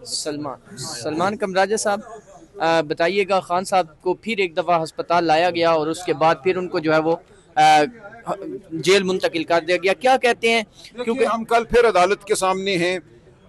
सलमान कमराजा साहब, बताइएगा, खान साहब को फिर एक दफ़ा अस्पताल लाया गया और उसके बाद फिर उनको जो है वो जेल मुंतकिल कर दिया गया, क्या कहते हैं? क्योंकि हम कल फिर अदालत के सामने हैं,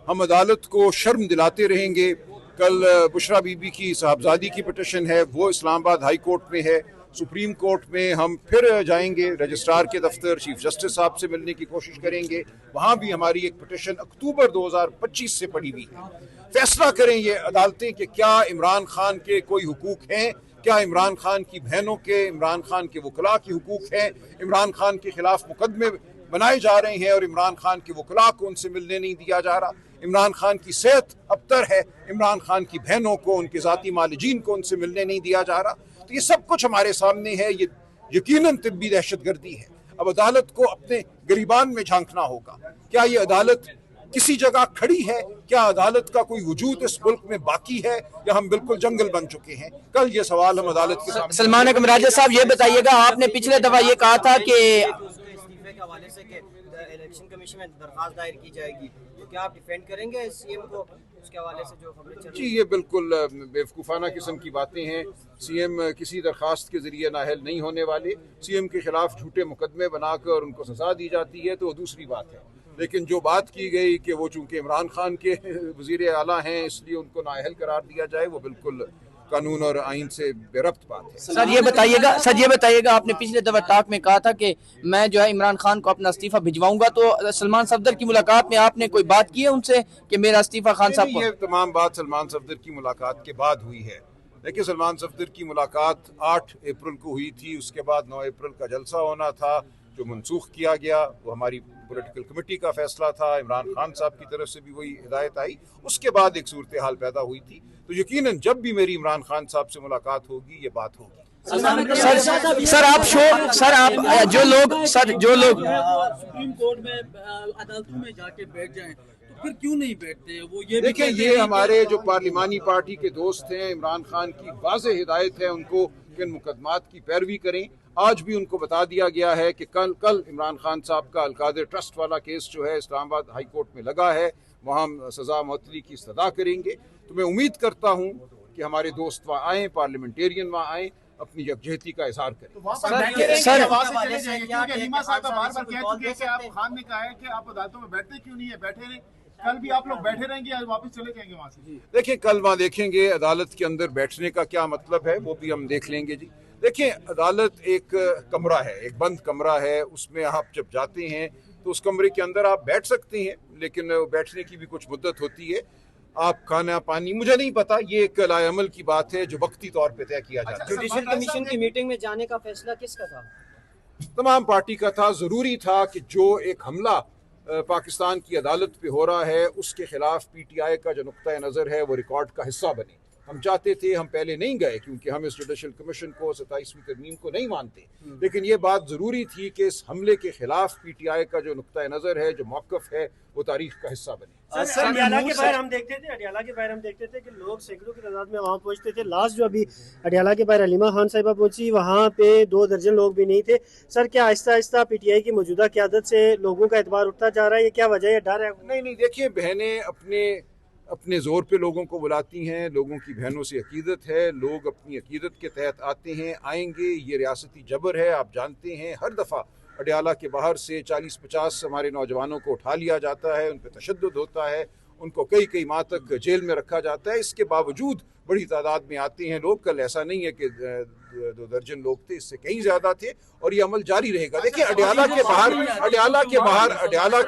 हम अदालत को शर्म दिलाते रहेंगे। कल बुशरा बीबी की साहबजादी की पिटिशन है, वो इस्लामाबाद हाई कोर्ट में है। सुप्रीम कोर्ट में हम फिर जाएंगे, रजिस्ट्रार के दफ्तर, चीफ जस्टिस साहब से मिलने की कोशिश करेंगे। वहाँ भी हमारी एक पिटिशन अक्टूबर 2025 से पड़ी हुई है। फैसला करें ये अदालतें कि क्या इमरान खान के कोई हुकूक हैं, क्या इमरान खान की बहनों के, इमरान खान के वकला की हुकूक हैं, इमरान खान के खिलाफ मुकदमे बनाए जा रहे हैं और इमरान खान के वकला को उनसे मिलने नहीं दिया जा रहा, इमरान खान की सेहत अबतर है, इमरान खान की बहनों को, उनके ज़ाती मालिजीन को उनसे मिलने नहीं दिया जा रहा। तो ये सब कुछ हमारे सामने है। ये यकीनन तिब्बी दहशतगर्दी है। अब अदालत को अपने गिरीबान में झांकना होगा। क्या ये अदालत किसी जगह खड़ी है? क्या अदालत का कोई वजूद इस मुल्क में बाकी है या हम बिल्कुल जंगल बन चुके हैं? कल ये सवाल हम अदालत के सामने। सलमान कमराजा साहब, ये बताइएगा, आपने पिछले दफा ये कहा था कि इस्तीफे के हवाले से इलेक्शन कमीशन में दरखास्त दायर की जाएगी, तो क्या आप डिफेंड करेंगे सीएम को उसके हवाले से जो खबरें चल रही हैं? जी, ये बिल्कुल बेवकूफ़ाना किस्म की बातें हैं। सीएम किसी दरखास्त के जरिए नाअहल नहीं होने वाले। सीएम के खिलाफ झूठे मुकदमे बनाकर उनको सजा दी जाती है तो वो दूसरी बात है, लेकिन जो बात की गई कि वो चूंकि इमरान खान के वज़ीर आला हैं इसलिए उनको नाअहल करार दिया जाए, वो बिल्कुल कानून और आइन से बेरब्त बात है। सर ये बताइएगा, आपने पिछले दफा टाक में कहा था कि मैं जो है इमरान खान को अपना इस्तीफा भिजवाऊंगा, तो सलमान सफदर की मुलाकात में आपने कोई बात की है उनसे कि मेरा इस्तीफा खान साहब को? ये तमाम बात सलमान सफदर की मुलाकात के बाद हुई है। देखिए, सलमान सफदर की मुलाकात 8 अप्रैल को हुई थी, उसके बाद 9 अप्रैल का जलसा होना था जो मनसूख किया गया। वो हमारी पॉलिटिकल कमेटी का फैसला था, इमरान खान साहब की तरफ से भी वही हिदायत आई। उसके बाद एक सूरत हाल पैदा हुई थी, तो यकीनन जब भी मेरी इमरान खान साहब से मुलाकात होगी ये बात होगी। जो लोग सुप्रीम कोर्ट में अदालतों में जाके बैठ जाएं तो फिर क्यों नहीं बैठते? वो ये देखिए, ये हमारे जो पार्लिमानी पार्टी के दोस्त हैं, इमरान खान की वाज़ेह हिदायत है उनको कि इन मुकदमात की पैरवी करें। आज भी उनको बता दिया गया है कि कल इमरान खान साहब का अलकादर ट्रस्ट वाला केस जो है इस्लामाबाद हाई कोर्ट में लगा है, वहाँ हम सज़ा मुअत्तली की इस्तदा करेंगे। तो मैं उम्मीद करता हूँ कि हमारे दोस्त वहाँ आएँ, पार्लियामेंटेरियन वहाँ आएँ, अपनी यकजहती का इजहार करें। खान ने कहा है कि आप अदालतों में बैठते क्यों नहीं है? बैठे रहे, कल भी आप लोग बैठे रहेंगे या वापस चले जाएंगे वहाँ से? देखिए, कल वहाँ देखेंगे अदालत के अंदर बैठने का क्या मतलब है, वो भी हम देख लेंगे जी। देखिए, अदालत एक कमरा है, एक बंद कमरा है, उसमें आप जब जाते हैं तो उस कमरे के अंदर आप बैठ सकते हैं, लेकिन बैठने की भी कुछ मुद्दत होती है। आप खाना पानी, मुझे नहीं पता, ये एक लाएअमल की बात है जो वक्ती तौर पे तय किया जाता है। जुडिशल कमीशन की मीटिंग में जाने का फैसला किसका था? तमाम पार्टी का था। ज़रूरी था कि जो एक हमला पाकिस्तान की अदालत पे हो रहा है उसके खिलाफ PTI का जो नुक्ता नज़र है वो रिकॉर्ड का हिस्सा बने। हम चाहते थे, हम पहले नहीं गए क्योंकि हम इस जुडिशल कमीशन को 27वीं तरमीम को नहीं मानते, लेकिन ये बात ज़रूरी थी कि इस हमले के खिलाफ PTI का जो नुक्ता नज़र है, जो मौक़िफ़ है, वो तारीख का हिस्सा बने। अडियाला के बाहर हम देखते थे कि लोग सैकड़ों की तादाद में वहाँ पहुँचते थे। लास्ट जो अभी अडियाला के बाहर हलीमा खान साहिबा पहुँची, वहाँ पे 2 दर्जन लोग भी नहीं थे। सर, क्या आहिस्ता आहिस्ता PTI की मौजूदा क़यादत से लोगों का एतबार उठता जा रहा है? ये क्या वजह है, डर है? नहीं, देखिए, बहनें अपने ज़ोर पे लोगों को बुलाती हैं, लोगों की बहनों से अकीदत है, लोग अपनी अकीदत के तहत आते हैं, आएंगे। ये रियासती जबर है, आप जानते हैं। हर दफ़ा अडियाला के बाहर से 40-50 हमारे नौजवानों को उठा लिया जाता है, उन पर तशद्दुद होता है, उनको कई माह तक जेल में रखा जाता है। इसके बावजूद बड़ी तादाद में आते हैं लोग। कल ऐसा नहीं है कि 2 दर्जन लोग थे, इससे कहीं ज़्यादा थे और ये अमल जारी रहेगा। देखिए, अडियाला के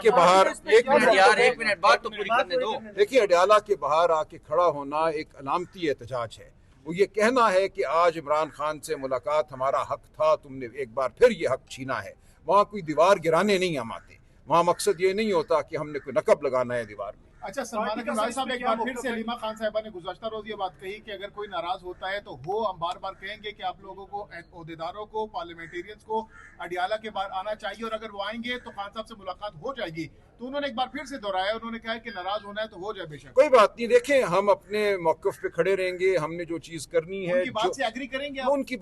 बाहर एक मिनट बात तो पूरी करने दो। देखिए, अडियाला के बाहर आके खड़ा होना एक अलामती एहतजाज है। वो ये कहना है कि आज इमरान खान से मुलाकात हमारा हक था, तुमने एक बार फिर ये हक छीना है। वहाँ कोई दीवार गिराने नहीं हम आते, वहाँ मकसद ये नहीं होता कि हमने कोई नकब लगाना है दीवार में। अच्छा, सलमान कमराजा साहब, एक बार फिर से हलीमा खान साहिबा ने गुज़श्ता रोज ये बात कही कि अगर कोई नाराज होता है तो वो हम बार बार कहेंगे कि आप लोगों को, ओहदेदारों को, पार्लियामेंटेरियंस को अडियाला के बाहर आना चाहिए और अगर वो आएंगे तो खान साहब से मुलाकात हो जाएगी। तो उन्होंने एक बार फिर से दोहराया, उन्होंने कहा कि नाराज होना है तो हो जाए, बेशक कोई बात नहीं। देखें, हम अपने मौक़िफ़ पे खड़े रहेंगे, हमने जो चीज़ करनी है, उनकी बात से एग्री करेंगे आप? उनकी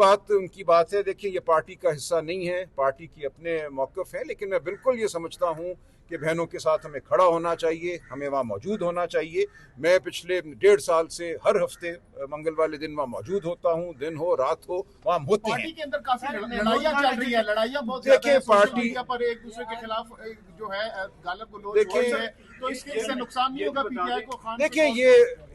बात है। देखिए, ये पार्टी का हिस्सा नहीं है, पार्टी की अपने मौक़िफ़ है, लेकिन मैं बिल्कुल ये समझता हूँ कि बहनों के साथ हमें खड़ा होना चाहिए, हमें वहाँ मौजूद होना चाहिए। मैं पिछले 1.5 साल से हर हफ्ते मंगल वाले दिन वहाँ मौजूद होता हूँ, दिन हो रात हो वहाँ हम होते पार्टी हैं। के अंदर काफी लड़ाइयाँ चल रही है, लड़ाइयाँ बहुत देखिए, ज्यादा है, सोशल पार्टी- मीडिया पर एक दूसरे के खिलाफ जो है गालिब गलौज देखिए- हो रही है, तो इससे नुकसान नहीं होगा पीटीआई को? खान देखिए, ये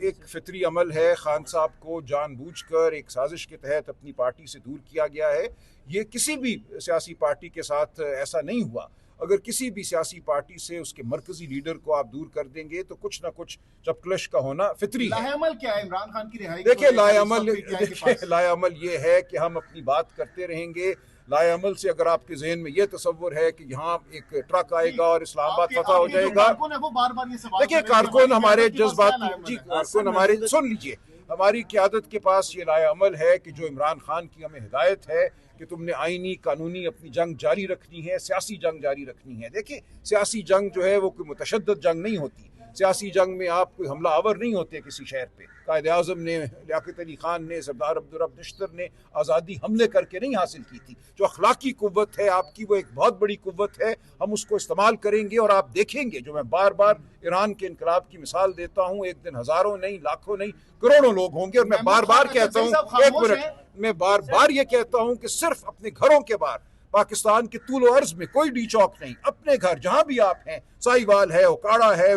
एक फितरी अमल है। खान साहब को जानबूझकर एक साजिश के तहत अपनी पार्टी से दूर किया गया है। ये किसी भी सियासी पार्टी के साथ ऐसा नहीं हुआ। अगर किसी भी सियासी पार्टी से उसके मरकजी लीडर को आप दूर कर देंगे तो कुछ ना कुछ चपकलश का होना फितरी है। लाहेअमल क्या है इमरान खान की रिहाई? देखिए, लाएअमल ये है कि हम अपनी बात करते रहेंगे। लाएअमल से अगर आपके जहन में ये तस्व्वुर है कि यहाँ एक ट्रक आएगा और इस्लामाबाद फतह हो जाएगा, देखिए कारकुन हमारे जज्बाती, जी कारकुन हमारे, सुन लीजिए, हमारी क़यादत के पास ये लाएअमल है कि जो इमरान खान की हमें हिदायत है कि तुमने आईनी कानूनी अपनी जंग जारी रखनी है, सियासी जंग जारी रखनी है। देखिए, सियासी जंग जो है वो कोई मुतशद्दद जंग नहीं होती। सियासी जंग में आप कोई हमला आवर नहीं होते किसी शहर पे। कायद आज़म ने, लियाकत अली खान ने, सरदार अब्दुर्रब नश्तर ने आज़ादी हमले करके नहीं हासिल की थी। जो अखलाकी कुव्वत है आपकी, वो एक बहुत बड़ी कुव्वत है। हम उसको इस्तेमाल करेंगे और आप देखेंगे, जो मैं बार बार ईरान के इनकलाब की मिसाल देता हूँ, एक दिन हज़ारों नहीं, लाखों नहीं, करोड़ों लोग होंगे। और मैं बार बार कहता हूँ, एक मिनट, मैं बार बार ये कहता हूँ कि सिर्फ अपने घरों के बाहर, पाकिस्तान के तूल अर्ज में कोई डी चौक नहीं, अपने घर जहाँ भी आप हैं, साहिवाल है, ओकाड़ा है,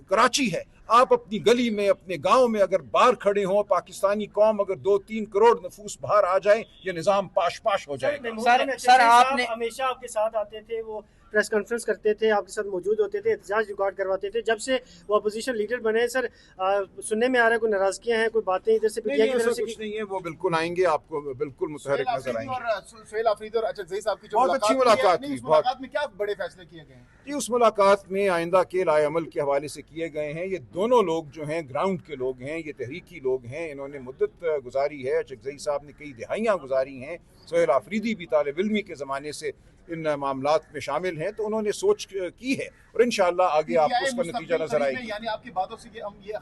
कराची है, आप अपनी गली में, अपने गांव में अगर बाहर खड़े हों, पाकिस्तानी कौम अगर 2-3 करोड़ नफूस बाहर आ जाएं, ये निज़ाम पाश पाश हो जाएगा। सर आपने हमेशा आपके साथ आते थे, वो प्रेस कॉन्फ्रेंस करते थे, आपके साथ मौजूद होते थे, एहतजाज रिकॉर्ड करवाते थे। जब से वो अपोजिशन लीडर बने सर, सुनने में आ रहा है कोई नाराजगियां हैं, कोई बातें इधर से पीटीआई की तरफ से? कुछ नहीं है, वो बिल्कुल आएंगे, आपको बिल्कुल मुतहरिक नजर आएंगे। सुहेल आफरीदी और अचरजई साहब की जो बहुत अच्छी मुलाकात थी। उस मुलाकात में क्या बड़े फैसले किए गए हैं? जी, उस मुलाकात में आइंदा के लाएअमल के हवाले से किए गए हैं। ये दोनों लोग जो हैं ग्राउंड के लोग हैं, ये तहरीकी लोग हैं, इन्होंने मुद्दत गुजारी है। अचरजई साहब ने कई दिहाइयाँ गुजारी हैं, सुहेल आफरीदी भी तालिब इल्मी के ज़माने से इन मामलात में शामिल हैं, तो उन्होंने सोच की है और इंशाअल्लाह आगे आपको उसका नतीजा नजर आएगा। यानी आपकी बातों से हम ये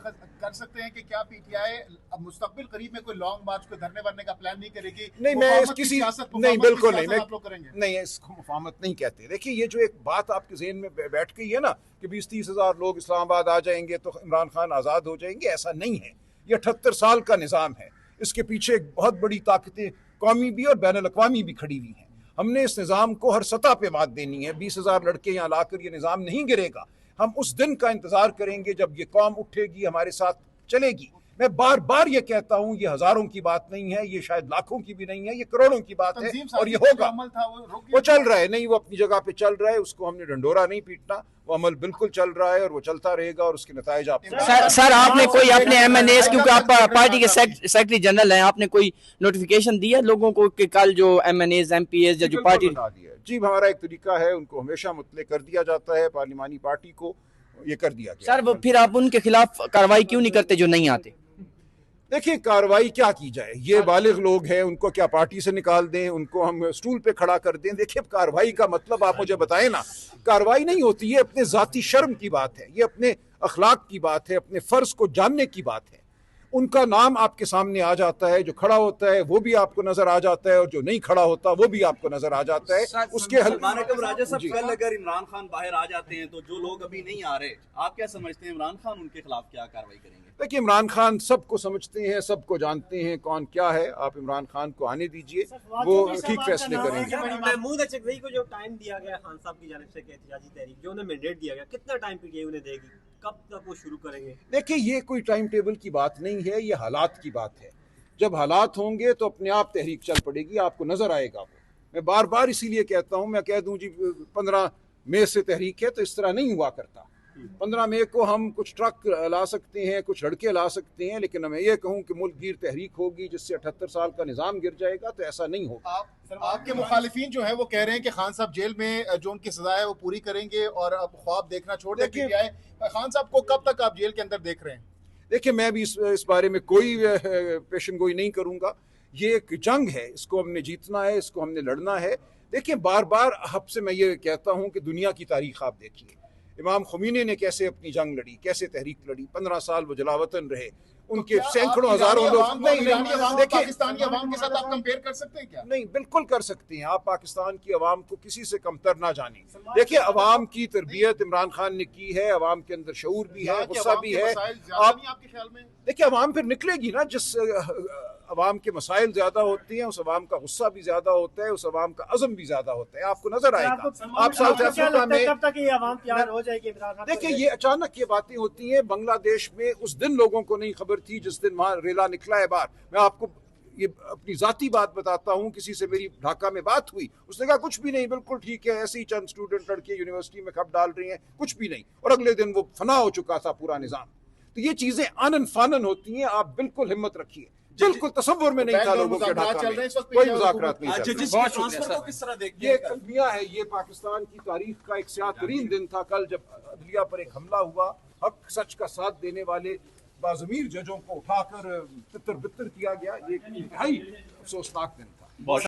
कर सकते हैं कि क्या पीटीआई अब मुस्तकबिल करीब में कोई लॉन्ग मार्च, कोई धरने वरने का प्लान नहीं करेगी? नहीं, मैं किसी नहीं, बिल्कुल नहीं, मैं करेंगे नहीं, इसको मुफाहमत नहीं कहते। देखिए, ये जो एक बात आपके ज़हन में बैठ गई है ना कि 20-30 हज़ार लोग इस्लामाबाद आ जाएंगे तो इमरान खान आज़ाद हो जाएंगे, ऐसा नहीं है। ये 78 साल का निज़ाम है। इसके पीछे एक बहुत बड़ी ताकतें कौमी भी और बैनुल अक़वामी भी खड़ी हुई हैं। हमने इस निज़ाम को हर सतह पे बात देनी है। 20,000 लड़के यहाँ लाकर ये निज़ाम नहीं गिरेगा। हम उस दिन का इंतज़ार करेंगे जब ये कौम उठेगी, हमारे साथ चलेगी। मैं बार बार ये कहता हूँ, ये हज़ारों की बात नहीं है, ये शायद लाखों की भी नहीं है, ये करोड़ों की बात है और ये होगा। वो चल रहा है, नहीं, वो अपनी जगह पे चल रहा है, उसको हमने ढंढोरा नहीं पीटना। वो अमल बिल्कुल चल रहा है और वो चलता रहेगा और उसके नताइज आप। सर आपने कोई अपने MNAs, क्योंकि आप पार्टी के सेक्रेटरी जनरल हैं, आपने कोई नोटिफिकेशन दिया लोगों को कि कल जो MNAs MPs या जो पार्टी? जी, हमारा एक तरीका है, उनको हमेशा मुतले कर दिया जाता है, पार्लिमानी पार्टी को ये कर दिया गया। सर वो फिर आप उनके खिलाफ कार्रवाई क्यों नहीं करते जो नहीं आते? देखिए, कार्रवाई क्या की जाए, ये बालिग लोग हैं, उनको क्या पार्टी से निकाल दें, उनको हम स्टूल पे खड़ा कर दें? देखिए, कार्रवाई का मतलब आप मुझे बताएं ना। कार्रवाई नहीं होती, ये अपने ज़ाती शर्म की बात है, ये अपने अखलाक की बात है, अपने फ़र्ज को जानने की बात है। उनका नाम आपके सामने आ जाता है, जो खड़ा होता है वो भी आपको नजर आ जाता है और जो नहीं खड़ा होता वो भी आपको नजर आ जाता है। उसके राजा साहब, कल अगर इमरान खान बाहर आ जाते हैं तो जो लोग अभी नहीं आ रहे, आप क्या समझते हैं इमरान खान उनके खिलाफ क्या कार्रवाई करेंगे? देखिए, इमरान खान सबको समझते हैं, सबको जानते हैं कौन क्या है। आप इमरान खान को आने दीजिए, वो ठीक फैसले करेंगे। महमूद अचरजई को जो टाइम दिया गया खान साहब की जानिब से एहतजाजी तहरीक, जो उन्हें मैंडेट दिया गया, कितना टाइम पीटीआई उन्हें देगी, कब तक वो शुरू करेंगे? देखिए, ये कोई टाइम टेबल की बात नहीं है, ये हालात की बात है। जब हालात होंगे तो अपने आप तहरीक चल पड़ेगी, आपको नजर आएगा वो। मैं बार बार इसीलिए कहता हूँ, मैं कह दूं जी 15 मई से तहरीक है, तो इस तरह नहीं हुआ करता। 15 मई को हम कुछ ट्रक ला सकते हैं, कुछ लड़के ला सकते हैं, लेकिन मैं ये कहूँ कि मुल्क गिर तहरीक होगी जिससे 78 साल का निज़ाम गिर जाएगा, तो ऐसा नहीं होगा। आपके मुखालिफिन जो है वो कह रहे हैं कि खान साहब जेल में जो उनकी सजा है वो पूरी करेंगे और अब ख्वाब देखना छोड़ दें पीटीआई। खान साहब को कब तक आप जेल के अंदर देख रहे हैं? देखिए, मैं भी इस बारे में कोई पेशन गोई नहीं करूँगा। ये एक जंग है, इसको हमने जीतना है, इसको हमने लड़ना है। देखिए, बार बार आपसे मैं ये कहता हूँ कि दुनिया की तारीख आप देखिए, इमाम खुमैनी ने कैसे अपनी जंग लड़ी, कैसे तहरीक लड़ी, 15 साल वो जलावतन रहे, उनके क्या सैकड़ों आप हजारों ईरानी लोग अवाम को, ईरानी अवाम को देखिए, पाकिस्तानी अवाम के साथ आप कंपेयर कर सकते हैं क्या? नहीं, बिल्कुल कर सकते हैं। आप पाकिस्तान की अवाम को किसी से कमतर ना जाने। देखिए, अवाम की तरबियत इमरान खान ने की है, अवाम के अंदर शऊर भी है, गुस्सा भी है। आप आपके ख्याल में देखिए, अवाम फिर निकलेगी ना, जिस अवाम के मसाइल ज्यादा होते हैं उस अवाम का गुस्सा भी ज्यादा होता है, उस अवाम का अज़म भी ज्यादा होता है, आपको नजर आएगा। आप साउथ अफ्रीका में कब तक ये अवाम तैयार हो जाएगी? देखिए, ये अचानक ये बातें होती हैं। बांग्लादेश में उस दिन लोगों को नहीं खबर थी जिस दिन वहां रेला निकला है बाहर। मैं आपको ये अपनी जाती बात बताता हूँ, किसी से मेरी ढाका में बात हुई, उसने कहा कुछ भी नहीं, बिल्कुल ठीक है, ऐसे ही चंद स्टूडेंट लड़के यूनिवर्सिटी में खप डाल रहे हैं, कुछ भी नहीं। और अगले दिन वो फना हो चुका था पूरा निजाम। तो ये चीजें आनन फानन होती हैं। आप बिल्कुल हिम्मत रखिए। बिल्कुल तसव्वुर में नहीं था लोगों के ढाका में, कोई मुज़ाकरात नहीं चल रहे। ये कलमिया है, ये पाकिस्तान की तारीख का एक स्यातरीन दिन था कल, जब अदलिया पर एक हमला हुआ। हक सच का साथ देने वाले बाज़मीर जजों को उठाकर तितर बितर किया गया। ये इंतहाई अफसोसनाक दिन था।